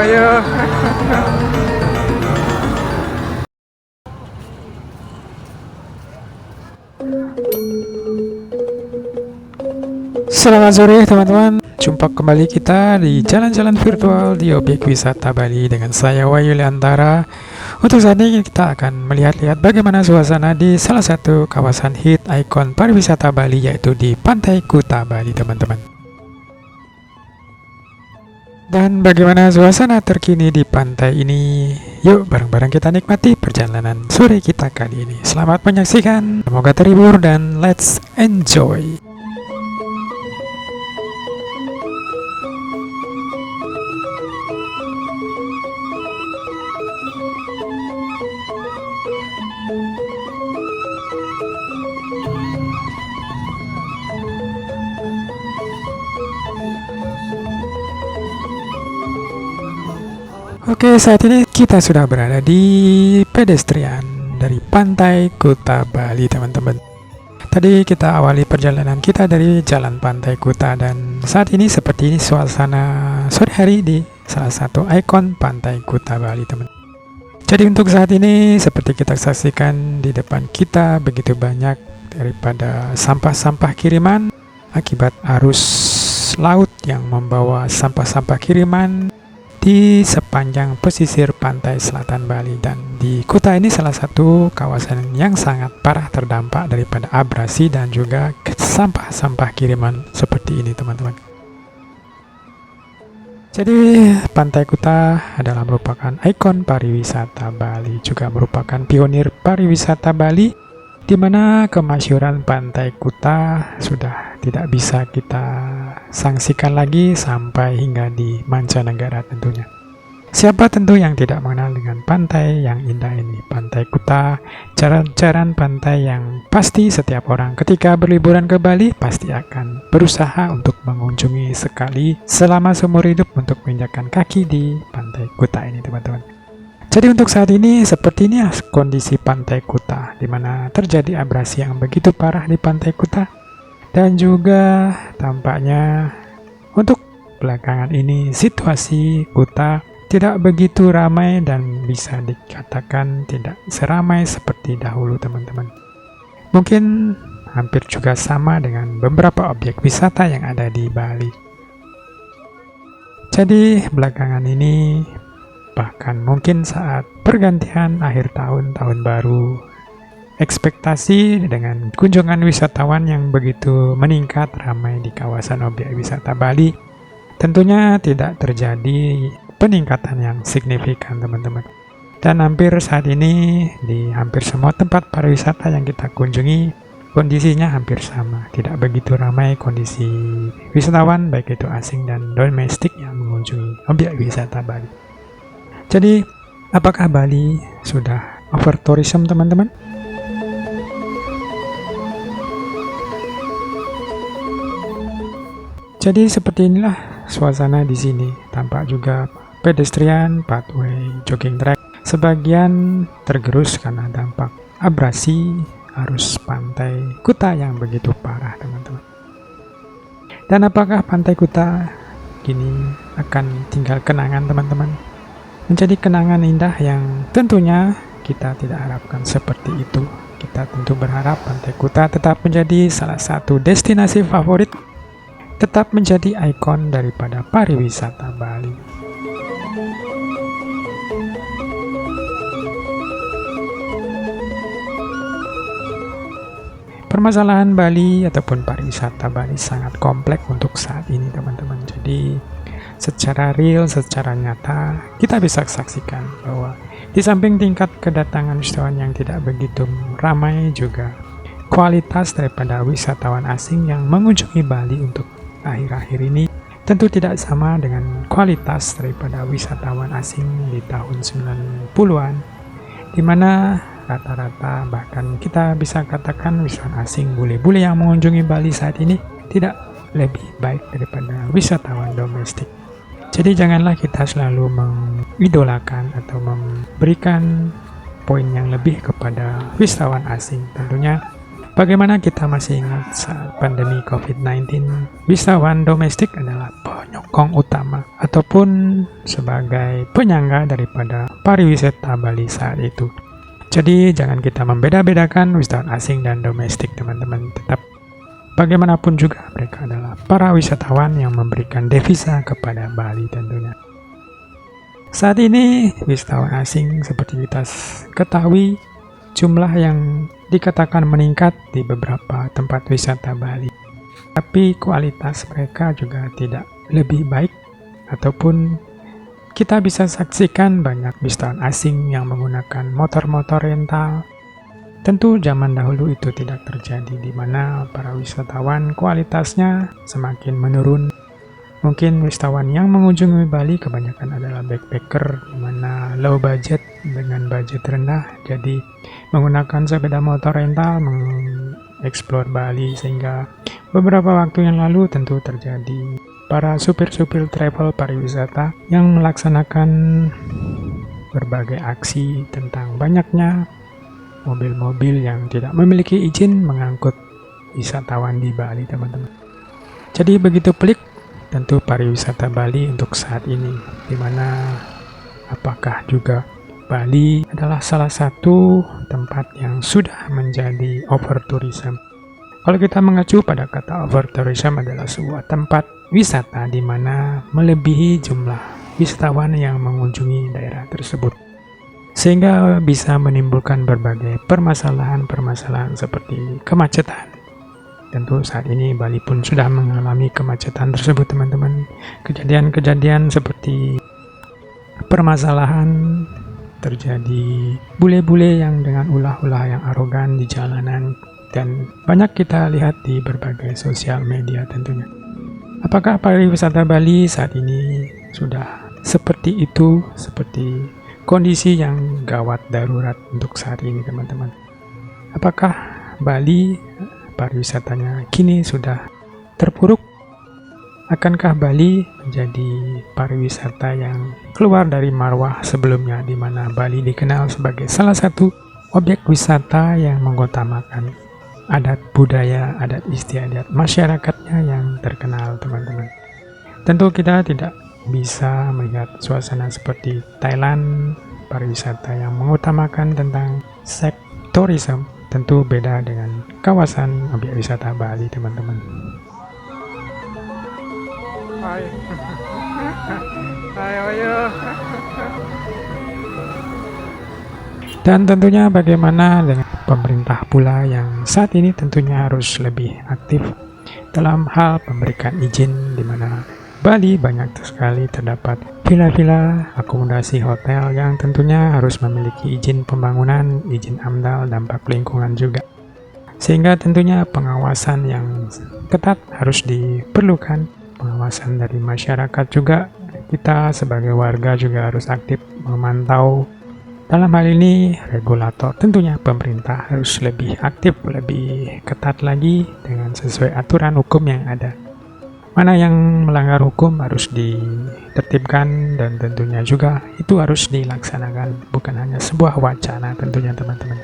ayo. Selamat sore teman-teman. Jumpa kembali kita di jalan-jalan virtual di objek wisata Bali dengan saya Wahyu Leantara. Untuk saat ini kita akan melihat-lihat bagaimana suasana di salah satu kawasan hit ikon pariwisata Bali, yaitu di Pantai Kuta Bali, teman-teman. Dan bagaimana suasana terkini di pantai ini? Yuk bareng-bareng kita nikmati perjalanan sore kita kali ini. Selamat menyaksikan, semoga terhibur dan let's enjoy. Oke, saat ini kita sudah berada di pedestrian dari Pantai Kuta Bali, teman-teman. Tadi kita awali perjalanan kita dari Jalan Pantai Kuta, dan saat ini seperti ini suasana sore hari di salah satu ikon Pantai Kuta Bali, teman. Jadi untuk saat ini seperti kita saksikan di depan kita begitu banyak daripada sampah-sampah kiriman akibat arus laut yang membawa sampah-sampah kiriman di sepanjang pesisir pantai selatan Bali. Dan di kota ini salah satu kawasan yang sangat parah terdampak daripada abrasi dan juga sampah-sampah kiriman seperti ini, teman-teman. Jadi Pantai Kuta adalah merupakan ikon pariwisata Bali, juga merupakan pionir pariwisata Bali, di mana kemasyhuran Pantai Kuta sudah tidak bisa kita saksikan lagi sampai hingga di mancanegara tentunya. Siapa tentu yang tidak mengenal dengan pantai yang indah ini, Pantai Kuta, jalan-jalan pantai yang pasti setiap orang ketika berliburan ke Bali pasti akan berusaha untuk mengunjungi sekali selama seumur hidup untuk menginjakkan kaki di Pantai Kuta ini, teman-teman. Jadi untuk saat ini seperti ini kondisi Pantai Kuta, di mana terjadi abrasi yang begitu parah di Pantai Kuta, dan juga tampaknya untuk belakangan ini situasi Kuta tidak begitu ramai dan bisa dikatakan tidak seramai seperti dahulu, teman-teman. Mungkin hampir juga sama dengan beberapa objek wisata yang ada di Bali. Jadi belakangan ini, bahkan mungkin saat pergantian akhir tahun, tahun baru, ekspektasi dengan kunjungan wisatawan yang begitu meningkat ramai di kawasan objek wisata Bali tentunya tidak terjadi peningkatan yang signifikan, teman-teman. Dan hampir saat ini di hampir semua tempat pariwisata yang kita kunjungi kondisinya hampir sama, tidak begitu ramai kondisi wisatawan baik itu asing dan domestik yang mengunjungi objek wisata Bali. Jadi apakah Bali sudah over tourism, teman-teman? Jadi seperti inilah suasana di sini. Tampak juga pedestrian, pathway, jogging track. Sebagian tergerus karena dampak abrasi arus Pantai Kuta yang begitu parah, teman-teman. Dan apakah Pantai Kuta kini akan tinggal kenangan, teman-teman? Menjadi kenangan indah yang tentunya kita tidak harapkan seperti itu. Kita tentu berharap Pantai Kuta tetap menjadi salah satu destinasi favorit, tetap menjadi ikon daripada pariwisata Bali. Permasalahan Bali ataupun pariwisata Bali sangat kompleks untuk saat ini, teman-teman. Jadi secara real, secara nyata kita bisa saksikan bahwa di samping tingkat kedatangan wisatawan yang tidak begitu ramai, juga kualitas daripada wisatawan asing yang mengunjungi Bali untuk akhir-akhir ini tentu tidak sama dengan kualitas daripada wisatawan asing di tahun 90-an, di mana rata-rata bahkan kita bisa katakan wisatawan asing bule-bule yang mengunjungi Bali saat ini tidak lebih baik daripada wisatawan domestik. Jadi janganlah kita selalu mengidolakan atau memberikan poin yang lebih kepada wisatawan asing. Tentunya Bagaimana kita masih ingat saat pandemi COVID-19, wisatawan domestik adalah penyokong utama ataupun sebagai penyangga daripada pariwisata Bali saat itu. Jadi jangan kita membeda-bedakan wisatawan asing dan domestik, teman-teman. Tetap bagaimanapun juga mereka adalah para wisatawan yang memberikan devisa kepada Bali tentunya. Saat ini wisatawan asing seperti kita ketahui jumlah yang dikatakan meningkat di beberapa tempat wisata Bali. Tapi kualitas mereka juga tidak lebih baik, ataupun kita bisa saksikan banyak wisatawan asing yang menggunakan motor-motor rental. Tentu zaman dahulu itu tidak terjadi, di mana para wisatawan kualitasnya semakin menurun. Mungkin wisatawan yang mengunjungi Bali kebanyakan adalah backpacker, di mana low budget dengan budget rendah, jadi menggunakan sepeda motor rental mengeksplor Bali, sehingga beberapa waktu yang lalu tentu terjadi para supir-supir travel pariwisata yang melaksanakan berbagai aksi tentang banyaknya mobil-mobil yang tidak memiliki izin mengangkut wisatawan di Bali, teman-teman. Jadi begitu pelik tentu pariwisata Bali untuk saat ini, di mana apakah juga Bali adalah salah satu tempat yang sudah menjadi overtourism. Kalau kita mengacu pada kata overtourism adalah sebuah tempat wisata di mana melebihi jumlah wisatawan yang mengunjungi daerah tersebut, sehingga bisa menimbulkan berbagai permasalahan-permasalahan seperti kemacetan. Tentu saat ini Bali pun sudah mengalami kemacetan tersebut, teman-teman. Kejadian-kejadian seperti permasalahan terjadi bule-bule yang dengan ulah-ulah yang arogan di jalanan, dan banyak kita lihat di berbagai sosial media tentunya. Apakah pariwisata Bali saat ini sudah seperti itu, seperti kondisi yang gawat darurat untuk saat ini, teman-teman? Apakah Bali pariwisatanya kini sudah terpuruk? Akankah Bali menjadi pariwisata yang keluar dari marwah sebelumnya, di mana Bali dikenal sebagai salah satu objek wisata yang mengutamakan adat budaya, adat istiadat masyarakatnya yang terkenal, teman-teman. Tentu kita tidak bisa melihat suasana seperti Thailand, pariwisata yang mengutamakan tentang sektorisme. Tentu beda dengan kawasan objek wisata Bali, teman-teman. Hai. Hai, ayo. Dan tentunya bagaimana dengan pemerintah pula yang saat ini tentunya harus lebih aktif dalam hal memberikan izin, di mana Bali banyak sekali terdapat villa-villa, akomodasi hotel yang tentunya harus memiliki izin pembangunan, izin AMDAL, dampak lingkungan juga. Sehingga tentunya pengawasan yang ketat harus diperlukan, pengawasan dari masyarakat juga. Kita sebagai warga juga harus aktif memantau. Dalam hal ini, regulator tentunya pemerintah harus lebih aktif, lebih ketat lagi dengan sesuai aturan hukum yang ada. Mana yang melanggar hukum harus ditertibkan, dan tentunya juga itu harus dilaksanakan, bukan hanya sebuah wacana tentunya, teman-teman.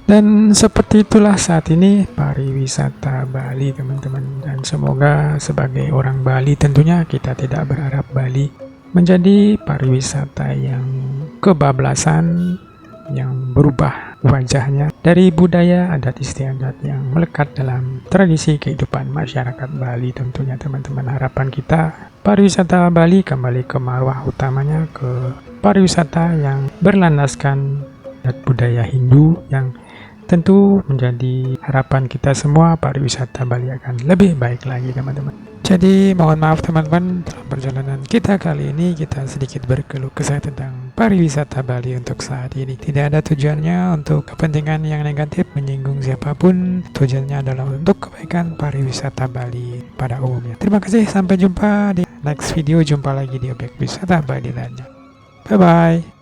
Dan seperti itulah saat ini pariwisata Bali, teman-teman. Dan semoga sebagai orang Bali tentunya kita tidak berharap Bali menjadi pariwisata yang kebablasan, yang berubah wajahnya dari budaya adat istiadat yang melekat dalam tradisi kehidupan masyarakat Bali tentunya, teman-teman. Harapan kita pariwisata Bali kembali ke marwah utamanya, ke pariwisata yang berlandaskan adat budaya Hindu, yang tentu menjadi harapan kita semua. Pariwisata Bali akan lebih baik lagi, teman-teman. Jadi mohon maaf, teman-teman, dalam perjalanan kita kali ini kita sedikit berkeluh kesah tentang pariwisata Bali untuk saat ini. Tidak ada tujuannya untuk kepentingan yang negatif, menyinggung siapapun. Tujuannya adalah untuk kebaikan pariwisata Bali pada umumnya. Terima kasih, sampai jumpa di next video. Jumpa lagi di objek wisata Bali lainnya. Bye-bye.